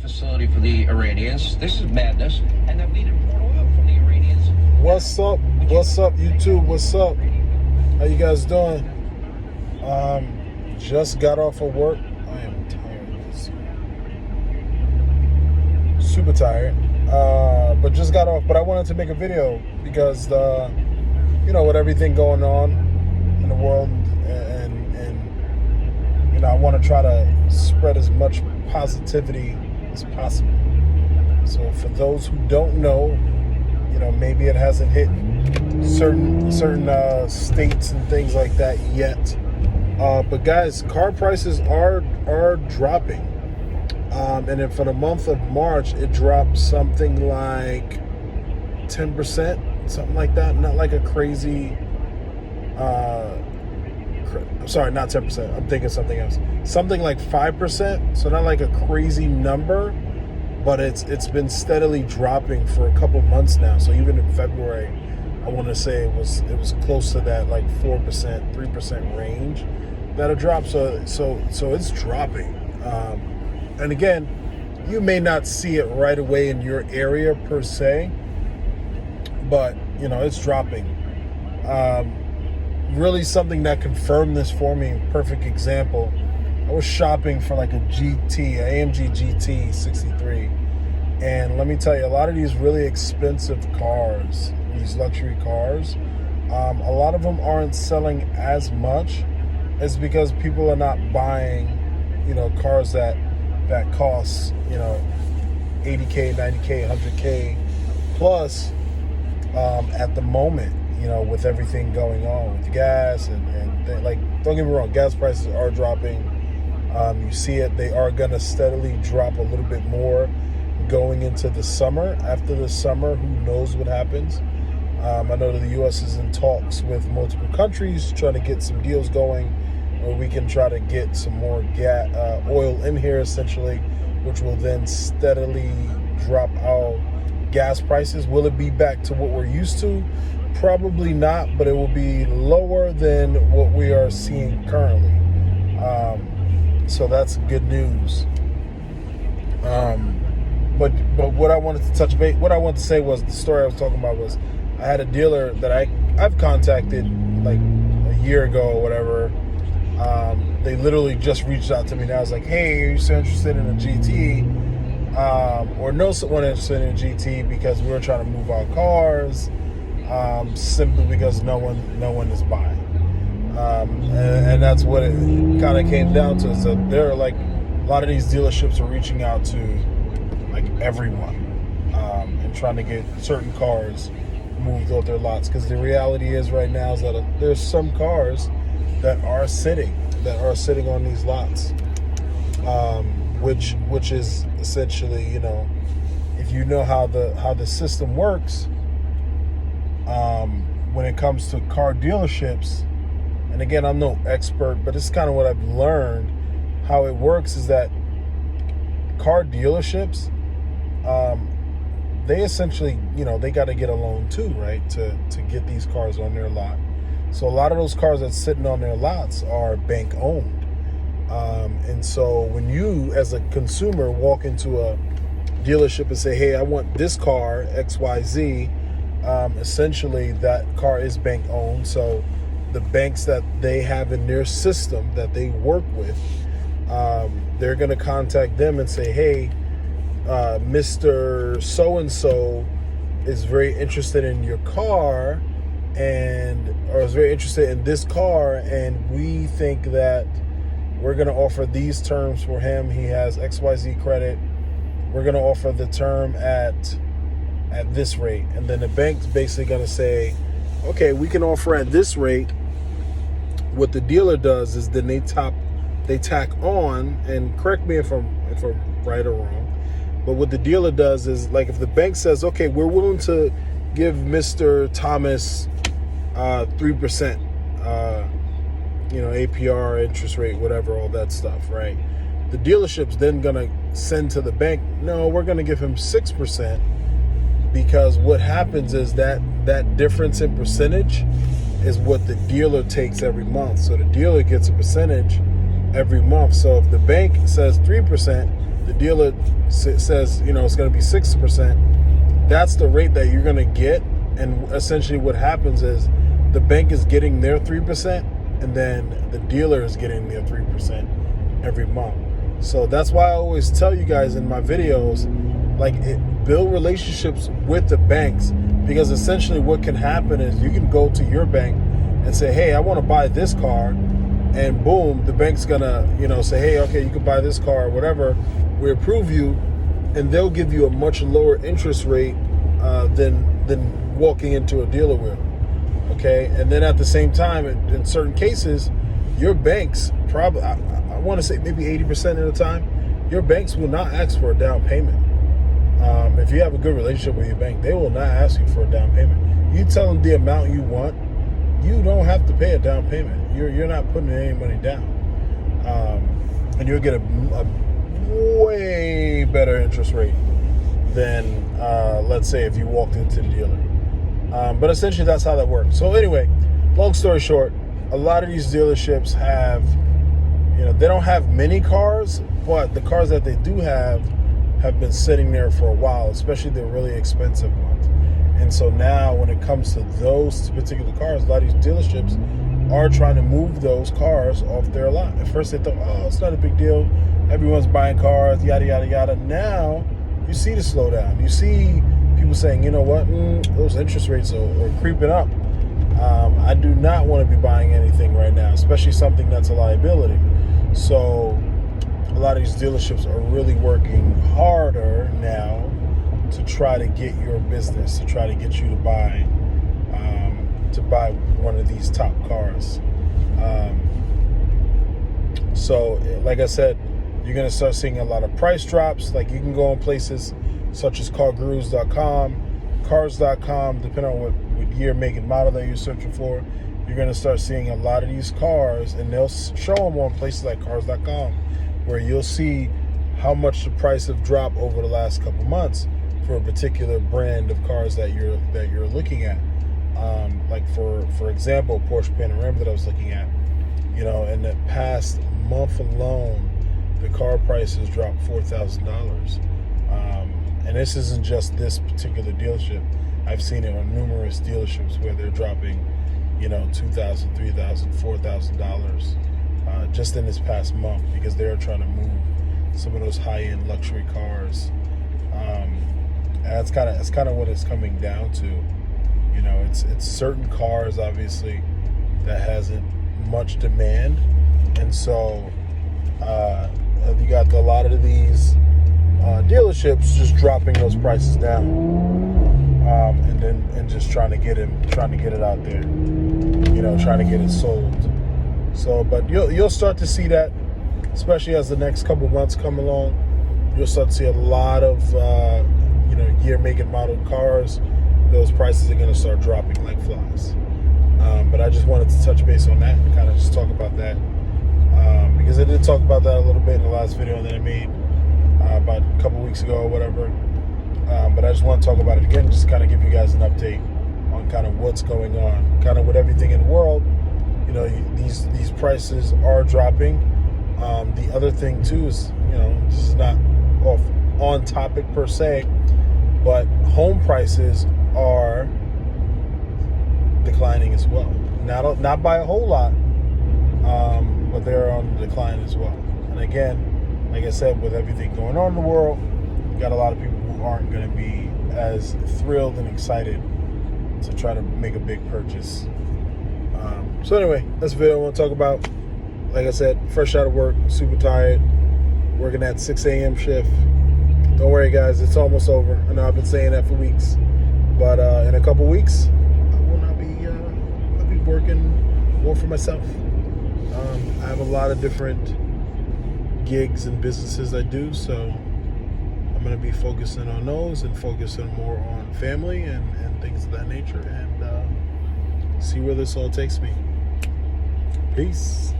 Facility for the Iranians. This is madness, and that we import oil from the Iranians. What's up? What's up, YouTube? What's up? How you guys doing? Just got off of work. I am tired of this. Super tired. But just got off. But I wanted to make a video because with everything going on in the world, and I want to try to spread as much positivity as possible. So for those who don't know, maybe it hasn't hit certain states and things like that yet. But guys, car prices are dropping. And then for the month of March, it dropped something like 10%, something like that. Not like a crazy. I'm sorry, not 10%. I'm thinking something else. Something like 5%. So not like a crazy number, but it's been steadily dropping for a couple months now. So even in February, I want to say it was close to that like 4%, 3% range that it dropped. So it's dropping. And again, you may not see it right away in your area per se, but it's dropping. Really something that confirmed this for me, perfect example, I was shopping for like a AMG GT 63, and let me tell you, a lot of these really expensive cars, these luxury cars, a lot of them aren't selling as much. It's because people are not buying, cars that cost, $80K, $90K, $100K plus at the moment. With everything going on with gas and like, don't get me wrong, gas prices are dropping. You see it, they are going to steadily drop a little bit more going into the summer. After the summer, who knows what happens. I know that the U.S. is in talks with multiple countries trying to get some deals going where we can try to get some more oil in here, essentially, which will then steadily drop our gas prices. Will it be back to what we're used to? Probably not, but it will be lower than what we are seeing currently. So that's good news. But what I wanted to what I wanted to say was, the story I was talking about was, I had a dealer that I've contacted like a year ago or whatever. They literally just reached out to me now. I was like, hey, are you so interested in a GT? Or know someone interested in a GT, because we were trying to move our cars. Simply because no one is buying, and that's what it kind of came down to. So there are like a lot of these dealerships are reaching out to like everyone, and trying to get certain cars moved off their lots, because the reality is right now is that there's some cars that are sitting on these lots, which is essentially, if you know how the system works. When it comes to car dealerships, and again, I'm no expert, but it's kind of what I've learned. How it works is that car dealerships, they essentially, they got to get a loan too, right, to get these cars on their lot. So a lot of those cars that's sitting on their lots are bank owned, and so when you, as a consumer, walk into a dealership and say, hey, I want this car XYZ, essentially that car is bank owned. So the banks that they have in their system that they work with, they're going to contact them and say, hey, Mr. So-and-so is very interested in your car, or is very interested in this car, and we think that we're going to offer these terms for him. He has XYZ credit. We're going to offer the term at this rate. And then the bank's basically going to say, okay, we can offer at this rate. What the dealer does is then they tack on, and correct me if I'm right or wrong, but what the dealer does is, like, if the bank says, okay, we're willing to give Mr. Thomas 3%, APR, interest rate, whatever, all that stuff, right? The dealership's then going to send to the bank, no, we're going to give him 6%, because what happens is that difference in percentage is what the dealer takes every month. So the dealer gets a percentage every month. So if the bank says 3%, the dealer says, it's going to be 60%, that's the rate that you're going to get. And essentially what happens is the bank is getting their 3%, and then the dealer is getting their 3% every month. So that's why I always tell you guys in my videos, build relationships with the banks, because essentially what can happen is you can go to your bank and say, hey, I want to buy this car, and boom, the bank's gonna, say, hey, okay, you can buy this car or whatever, we approve you, and they'll give you a much lower interest rate than walking into a dealer will. Okay, and then at the same time, in certain cases, your banks probably, I want to say maybe 80% of the time, your banks will not ask for a down payment. If you have a good relationship with your bank, they will not ask you for a down payment. You tell them the amount you want, you don't have to pay a down payment. You're not putting any money down, and you'll get a way better interest rate than let's say if you walked into the dealer. But essentially that's how that works. So anyway, long story short, a lot of these dealerships have, they don't have many cars, but the cars that they do have been sitting there for a while, especially the really expensive ones. And so now when it comes to those particular cars, a lot of these dealerships are trying to move those cars off their lot. At first they thought, oh, it's not a big deal, everyone's buying cars, yada, yada, yada. Now you see the slowdown. You see people saying, you know what, those interest rates are creeping up. I do not want to be buying anything right now, especially something that's a liability. So a lot of these dealerships are really working harder now to try to get your business, to try to get you to buy one of these top cars. So like I said, you're going to start seeing a lot of price drops. Like you can go on places such as cargurus.com, cars.com, depending on what year, make, and model that you're searching for. You're going to start seeing a lot of these cars, and they'll show them on places like cars.com, where you'll see how much the price have dropped over the last couple months for a particular brand of cars that you're looking at. Like for example, Porsche Panamera that I was looking at, in the past month alone, the car prices dropped $4,000. And this isn't just this particular dealership. I've seen it on numerous dealerships where they're dropping, $2,000, $3,000, $4,000 just in this past month, because they're trying to move some of those high-end luxury cars. And that's kind of what it's coming down to. It's certain cars, obviously, that hasn't much demand, and so you got a lot of these dealerships just dropping those prices down, and just trying to get it out there, trying to get it sold. So, but you'll start to see that, especially as the next couple months come along. You'll start to see a lot of year, make, and model cars. Those prices are going to start dropping like flies. But I just wanted to touch base on that and kind of just talk about that, because I did talk about that a little bit in the last video that I made about a couple weeks ago or whatever. But I just want to talk about it again, just kind of give you guys an update on kind of what's going on, kind of with everything in the world. These prices are dropping. The other thing too is, this is not on topic per se, but home prices are declining as well. Not by a whole lot, but they're on the decline as well. And again, like I said, with everything going on in the world, you got a lot of people who aren't going to be as thrilled and excited to try to make a big purchase. So anyway, that's the video I want to talk about. Like I said, fresh out of work, super tired, working that 6 a.m. shift. Don't worry, guys, it's almost over. I know I've been saying that for weeks, but in a couple weeks, I'll be working more for myself. I have a lot of different gigs and businesses I do, so I'm going to be focusing on those and focusing more on family and things of that nature, and see where this all takes me. Peace.